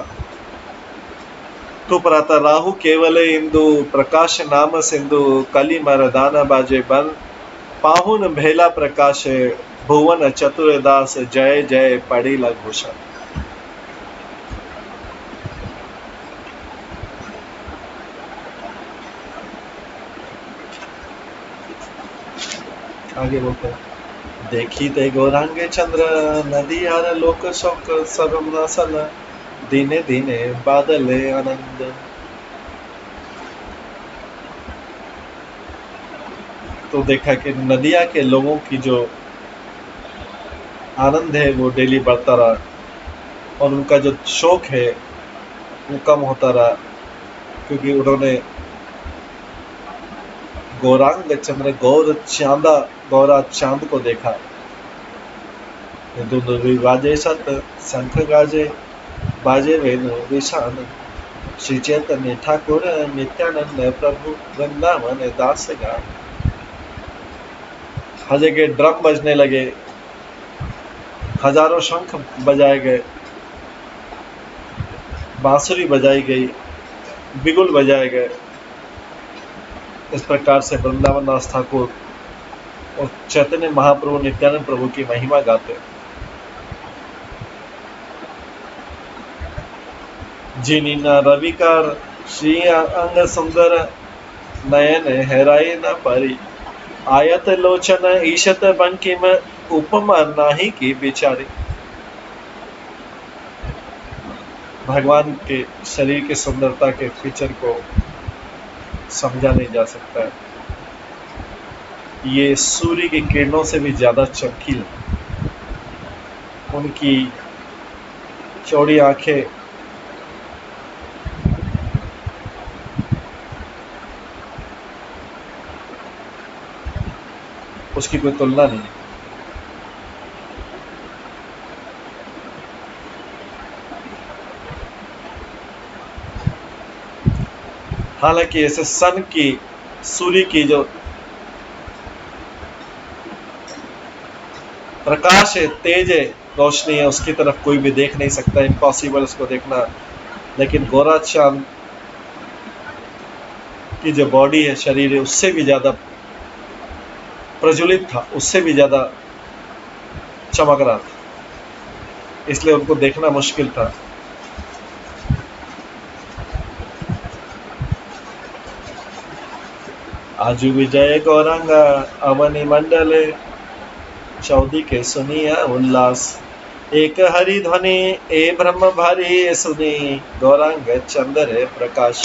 तो पर आता राहु केवल इंदु प्रकाश नाम सिंधु कली मरदाना बाजे बन पाहुन भेला प्रकाश भुवन चतुरदास जय जय पड़ीला घोषण। आगे बोलते हैं, देखी ते गौरांगे चंद्र नदी आर लोक शोक सर्व नसल दिने दिने बादले आनंद। तो देखा कि नदिया के लोगों की जो आनंद है वो डेली बढ़ता रहा और उनका जो शोक है वो कम होता रहा, क्योंकि उन्होंने गौरांग चंद्र गौरा चांद को देखा। दुंदुभि बाजे सत शंख गाजे बाजे वेणु विषान श्री चैतन्य ठाकुर नित्यानंद प्रभु वृंदावन दास गान। हर जगह ड्रम बजने लगे, हजारों शंख बजाए गए, बांसुरी बजाई गई, बिगुल बजाए गए। इस प्रकार से वृंदावन दास ठाकुर और चैतन्य महाप्रभु नित्यानंद प्रभु की महिमा गाते। जिनी न रविकार श्री अंग सुंदर नयन हैराई न परी आयत लोचन ईशत बंकिम उपमा नाही की बिचारी। भगवान के शरीर की सुंदरता के फीचर को समझा नहीं जा सकता है। ये सूर्य की किरणों से भी ज्यादा चमकीला, उनकी चौड़ी आंखें, उसकी कोई तुलना नहीं। हालांकि ऐसे सन की, सूर्य की जो प्रकाश है, तेज है, रोशनी है, उसकी तरफ कोई भी देख नहीं सकता, इम्पॉसिबल उसको देखना। लेकिन गोरा चांद की जो बॉडी है, शरीर है, उससे भी ज्यादा प्रज्वलित था, उससे भी ज्यादा चमक रहा था, इसलिए उनको देखना मुश्किल था। आजू विजय गौरांगा अवनि मंडले चौदी के सुनिया उल्लास एक हरि ध्वनि ए ब्रह्म भारी सुनी गौरांग चंद्र प्रकाश।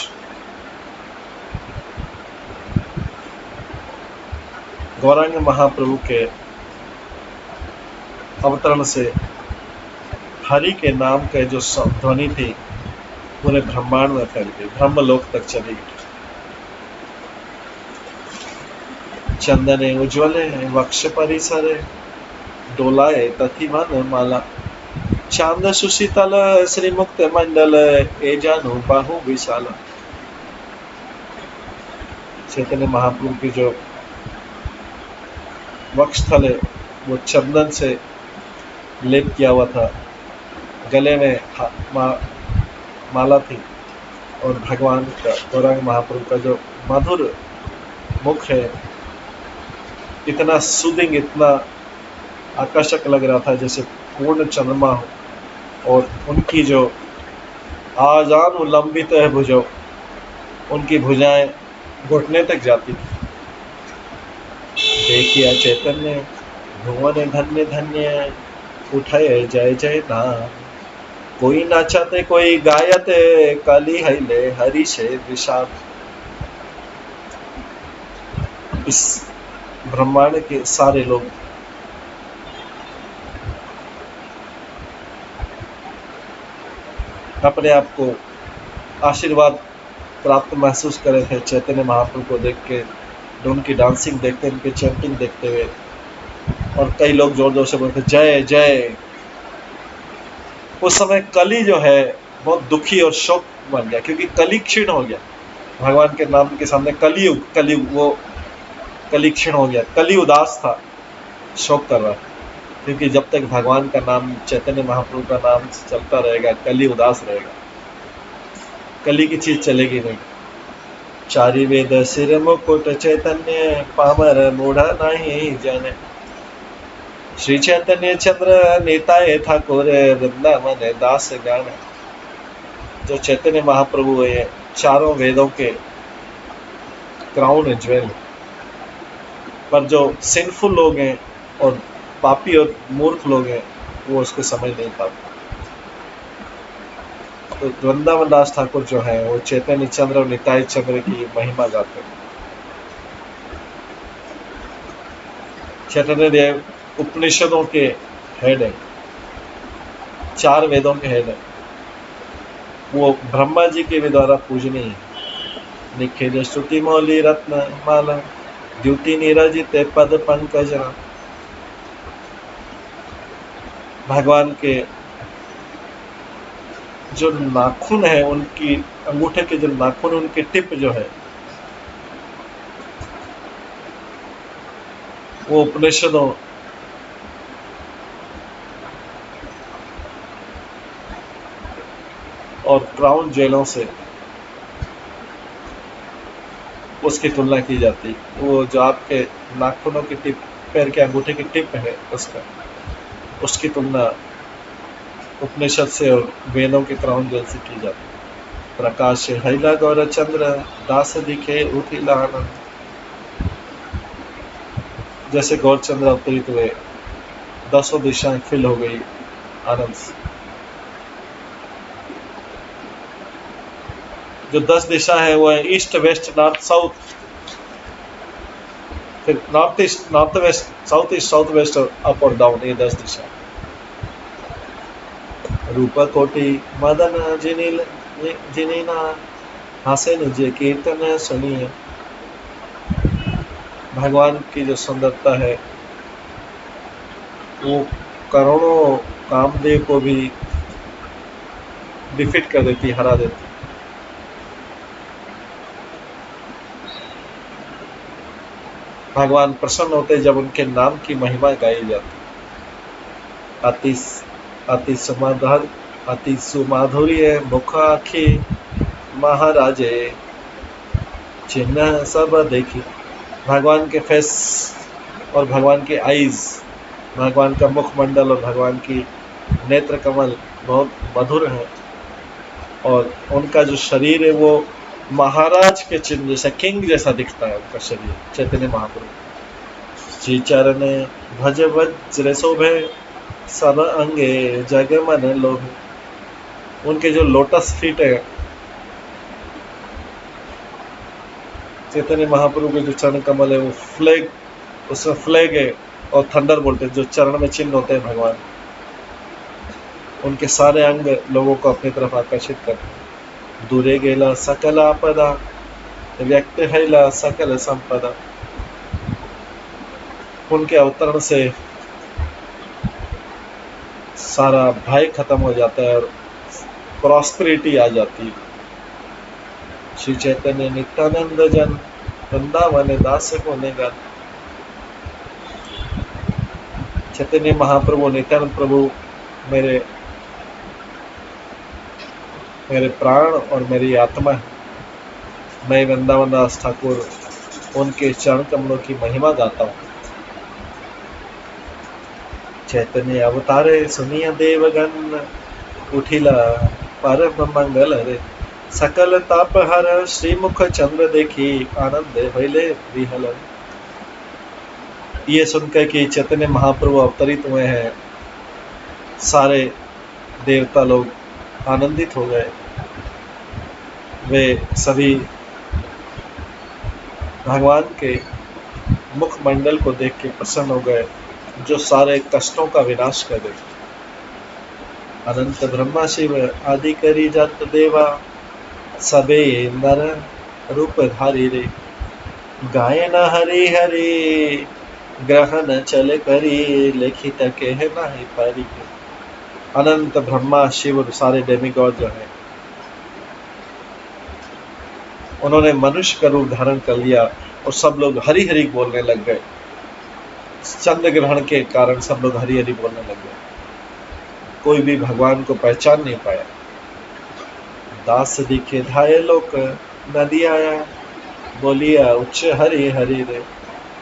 गौरांग महाप्रभु के अवतरण से हरि के नाम के जो ध्वनि थी पूरे ब्रह्मांड में फैल गई, ब्रह्मलोक तक चली गई। चंदने उज्ज्वले वक्ष परिसरे डोलाए तथी मन माला चांद सुशीतल श्री मुक्त मंडल ए जानू बाहु विशाला। चैतन्य महाप्रभु की जो वक्षस्थल है वो चंदन से लेप किया हुआ था, गले में माला थी, और भगवान का, गौरांग महाप्रभु का जो मधुर मुख है इतना सूदिंग, इतना आकर्षक लग रहा था जैसे पूर्ण चंद्रमा हो, और उनकी जो आजान लंबित है भुजो, उनकी भुजाएं घुटने तक जाती थी। देखिया चैतन्य भुवन धन्य धन्य उठाए जय जय नाम। कोई नाचते कोई गायते, कली हईले हरि से विषाद। इस ब्रह्मांड के सारे लोग अपने आप को आशीर्वाद प्राप्त महसूस कर रहे थे चैतन्य महाप्रभु को देख के, उनकी डांसिंग देखते, उनके चैंटिंग देखते हुए। और कई लोग जोर जोर से बोलते जय जय। उस समय कली जो है बहुत दुखी और शोक बन गया, क्योंकि कली क्षीण हो गया। भगवान के नाम के सामने कलियुग वो कली क्षीण हो गया। कली उदास था, शोक कर रहा था, क्योंकि जब तक भगवान का नाम, चैतन्य महाप्रभु का नाम चलता रहेगा, कली उदास रहेगा, कली की चीज चलेगी नहीं। चारि वेद सिर मुकुट चैतन्य, पामर मूढ़ नहीं जाने। श्री चैतन्य चंद्र निताय ठाकुर, वृंदावन दास गान। जो चैतन्य महाप्रभु है, चारों वेदों के क्राउन है, ज्वेल। पर जो सिंफुल लोग हैं और पापी और मूर्ख लोग हैं, वो उसको समझ नहीं पाते। तो वृंदावन दास ठाकुर जो है, वो चैतन्य चंद्र और निताय चंद्र की महिमा गाते हैं। चैतन्य देव उपनिषदों के हेड है, 4 वेदों के हेड है। वो ब्रह्मा जी के भी द्वारा पूजनीय है। निखिल स्तुति मौली रत्न माला, द्युति नीरजित पद पंकज। भगवान के जो नाखून है, उनकी अंगूठे के जो नाखून, उनके टिप जो है, वो उपनिषदों और क्राउन जेलों से उसकी तुलना की जाती। वो जो आपके नाखूनों की टिप, पैर के अंगूठे की टिप है, उसकी तुलना उपनिषद से और वेदों के क्राउन जेल से की जाती। प्रकाश हैला गौर चंद्र, दास दिखे उठिला आनंद। जैसे गौरचंद्र अवतरित हुए, 10 दिशाएं फिल हो गई आनंद से। जो 10 दिशा है वो है ईस्ट वेस्ट नॉर्थ साउथ, फिर north east north west, south east south west, और अप और डाउन, ये 10 दिशा। रूप कोटि मदन जिनीना, हासे निजे कीर्तन सुनिए। भगवान की जो सुंदरता है, वो करोड़ों कामदेव को भी डिफीट कर देती, हरा देती। भगवान प्रसन्न होते जब उनके नाम की महिमा गाई जाती। अति सुमाधुर्य मुख आखी, महाराजे चिन्ह सब देखी। भगवान के फेस और भगवान के आईज, भगवान का मुखमंडल और भगवान की नेत्र कमल बहुत मधुर है। और उनका जो शरीर है, वो महाराज के चिन्ह जैसा, किंग जैसा दिखता है उनका शरीर। चैतन्य महाप्रभु श्री चरण भज वज्र शोभे, सब अंगे जग मन लोभे। उनके जो लोटस फीट है, चैतन्य महाप्रभु के जो चरण कमल है, वो फ्लैग, उसमें फ्लैग है और थंडर बोल्ट है, जो चरण में चिन्ह होते हैं भगवान। उनके सारे अंग लोगों को अपनी तरफ आकर्षित करते हैं। दूरे गेला सकल आपदा, व्यक्त हैला सकल संपदा। उनके अवतरण से सारा भय खत्म हो जाता है और प्रॉस्पेरिटी आ जाती है। श्री चैतन्य नित्यानंद जन, वृंदावन दास होने का। चैतन्य महाप्रभु, नित्यानंद प्रभु मेरे प्राण और मेरी आत्मा है। मैं वृंदावन दास ठाकुर उनके चरण कमलों की महिमा गाता हूँ। चैतन्य अवतारे सुनिया देवगन, उठिला परम मंगल रे। सकल ताप हर श्रीमुख चंद्र देखी, आनंद भैले विहल। ये सुनकर कि चैतन्य महाप्रभु अवतरित हुए हैं, सारे देवता लोग आनंदित हो गए। वे सभी भगवान के मुखमंडल को देख के प्रसन्न हो गए, जो सारे कष्टों का विनाश कर देते। अनंत ब्रह्मा शिव आदि करी जत देवा, सबे नर रूप धारी रे। गायन हरि हरि ग्रहण चले करी, लिखित कह नहीं पारी। अनंत ब्रह्मा शिव और सारे डेमिगॉड जो है, उन्होंने मनुष्य का रूप धारण कर लिया और सब लोग हरि हरि बोलने लग गए। चंद्र ग्रहण के कारण सब लोग हरि हरि बोलने लग गए। कोई भी भगवान को पहचान नहीं पाया। दास दिखे धाये लोक नदी आया, बोलिया उच्च हरि हरि रे।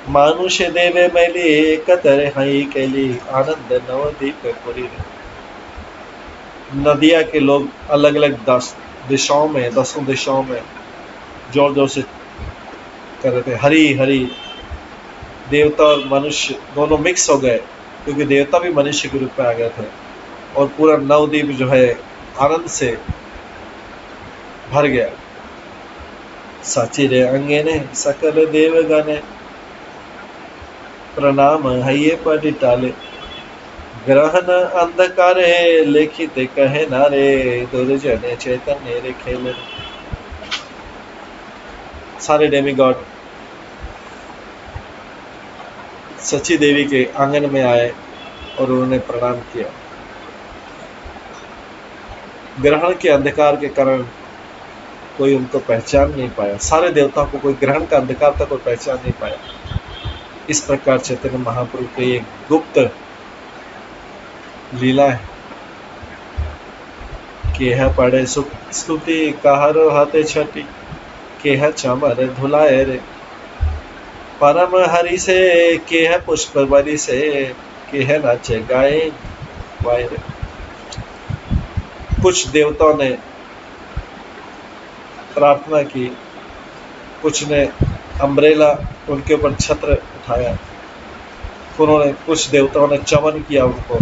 मानुष देवे मैली कतर हई कैली, आनंद नवदीप पुरी रे। नदिया के लोग अलग अलग दिशाओं में, 10 दिशाओं में जोर जोर से कर रहे थे हरि हरि। देवता और मनुष्य दोनों मिक्स हो गए, क्योंकि देवता भी मनुष्य के रूप में आ गए थे, और पूरा नवद्वीप जो है आनंद से भर गया। साची रे अंगे ने सकल देवगण, प्रणाम हइये पड़ टाले। ग्रहण अंधकारे लिखित कहे नारे, दुर्जन चैतन्य रे खेले। सारे डेमिगॉड सची देवी के आंगन में आए और उन्होंने प्रणाम किया। ग्रहण के अंधकार के कारण कोई उनको पहचान नहीं पाया। सारे देवताओं को कोई ग्रहण का अंधकार था, कोई पहचान नहीं पाया। इस प्रकार चैतन्य महाप्रभु की एक गुप्त लीला है कि यह पढ़े सुख स्तुति कहारो हाथे छठी, केह चमर धुलाए रे। परम हरि से केह पुष्प बरी से, केह नाचे गाए वाय रे। कुछ देवताओं ने प्रार्थना की, कुछ ने अम्ब्रेला उनके ऊपर छत्र उठाया, कुछ देवताओं ने चमन किया उनको,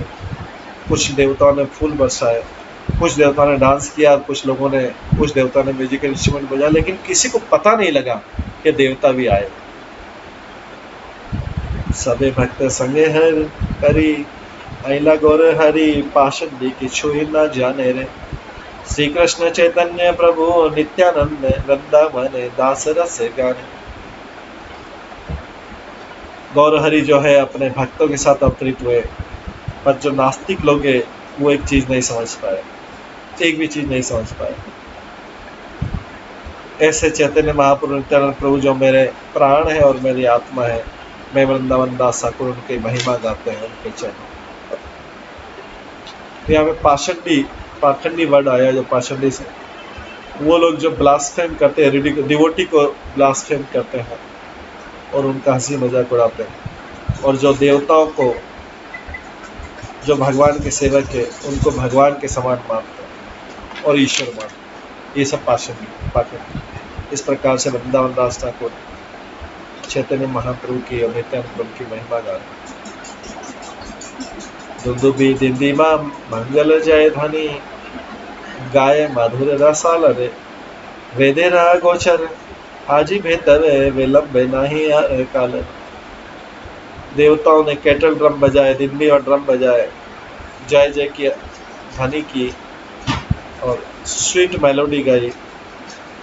कुछ देवताओं ने फूल बरसाए, कुछ देवताओं ने डांस किया, कुछ देवताओं ने म्यूजिकल इंस्ट्रूमेंट बजाया, लेकिन किसी को पता नहीं लगा कि देवता भी आए। सबे भक्त संगे हर करी, अला गौर हरि पाशन दी कि छुई न जाने रे। श्री कृष्ण चैतन्य प्रभु नित्यानंद, वृंदावन दास रस गाने। गौर हरि जो है अपने भक्तों के साथ अवतरित हुए, पर जो नास्तिक लोग हैं वो एक चीज नहीं समझ पाए, एक भी चीज नहीं समझ पाए। ऐसे चैतन्य महाप्रभु नित्यानंद प्रभु जो मेरे प्राण है और मेरी आत्मा है, मैं वृंदावन दास ठाकुर उनकी महिमा गाते हैं, उनके चरण। यहाँ पे पाखंडी वर्ड आया, जो पाखंडी से वो लोग जो ब्लास्फेम करते हैं, डिवोटी को ब्लास्फेम करते हैं और उनका हंसी मजाक उड़ाते हैं, और जो देवताओं को, जो भगवान के सेवक है, उनको भगवान के समान मानते हैं और ईश्वर मानते हैं। ये सब पाखंडी। इस प्रकार से वृंदावन दास ठाकुर चैतन्य महाप्रभु की और नित्यानंद प्रभु की महिमा गा रहे। दुदुबी दिंदिमा मंगल जय ध्वनि, गाय मधुर रसाल रे। वेदे रहा गोचर आजी बेहतर विलंब नहीं काल। देवताओं ने कैटल ड्रम बजाए, दिंडी और ड्रम बजाए, जय जय की ध्वनि की और स्वीट मेलोडी गाई।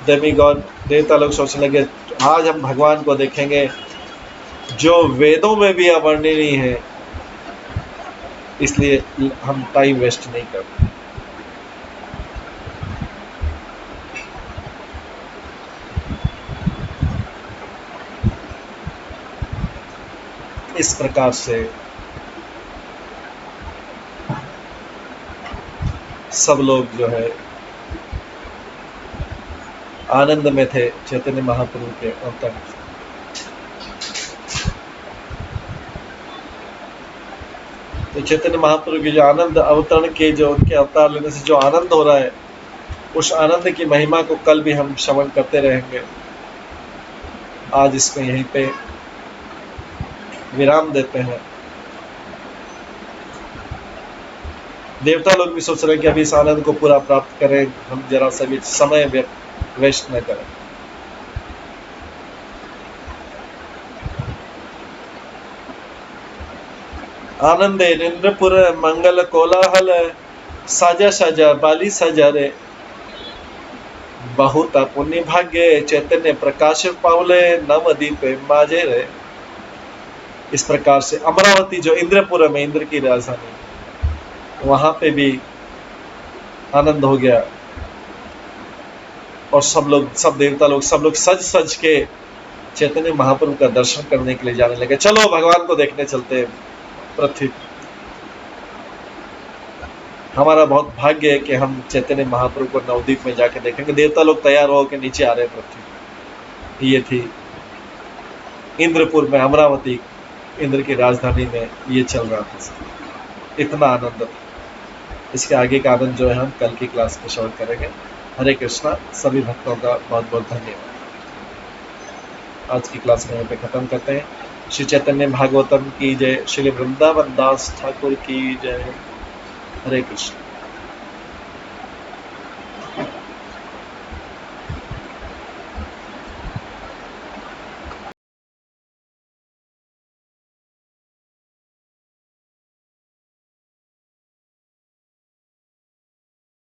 डेमिगॉड देवता लोग सोचने लगे आज हम भगवान को देखेंगे जो वेदों में भी अवर्णनीय है, इसलिए हम टाइम वेस्ट नहीं करते। इस प्रकार से सब लोग जो है आनंद में थे चैतन्य महाप्रभु के अवतार। तो चैतन्य महाप्रभु के जो आनंद अवतरण के, जो उनके अवतार लेने से जो आनंद हो रहा है, उस आनंद की महिमा को कल भी हम श्रवण करते रहेंगे। आज इसको यहीं पे विराम देते हैं। देवता लोग भी सोच रहे हैं कि अभी इस आनंद को पूरा प्राप्त करें, हम जरा सा भी समय वेस्ट न करें। आनंदे निंद्रपुर मंगल कोलाहल, साजा साजा बाली सजा रे, बहुत पुण्य भाग्य चैतन्य प्रकाश पावले, नवदीप माजे रे। इस प्रकार से अमरावती जो इंद्रपुर में, इंद्र की राजधानी, वहां पे भी आनंद हो गया और सब लोग, सब देवता लोग, सब लोग सज सज के चैतन्य महाप्रभु का दर्शन करने के लिए जाने लगे। चलो भगवान को देखने चलते हैं पृथ्वी। हमारा बहुत भाग्य है कि हम चैतन्य महाप्रभु को नवदीप में जाके देखेंगे। देवता लोग तैयार हो के नीचे आ रहे हैं पृथ्वी। ये थी इंद्रपुर में, अमरावती इंद्र की राजधानी में ये चल रहा था। इतना आनंद। इसके आगे का आनंद जो है हम कल की क्लास में श्रवण करेंगे। हरे कृष्णा। सभी भक्तों का बहुत बहुत धन्यवाद। आज की क्लास में यहाँ पे खत्म करते हैं। श्री चैतन्य भागवतम की जय। श्री वृंदावन दास ठाकुर की जय। हरे कृष्ण।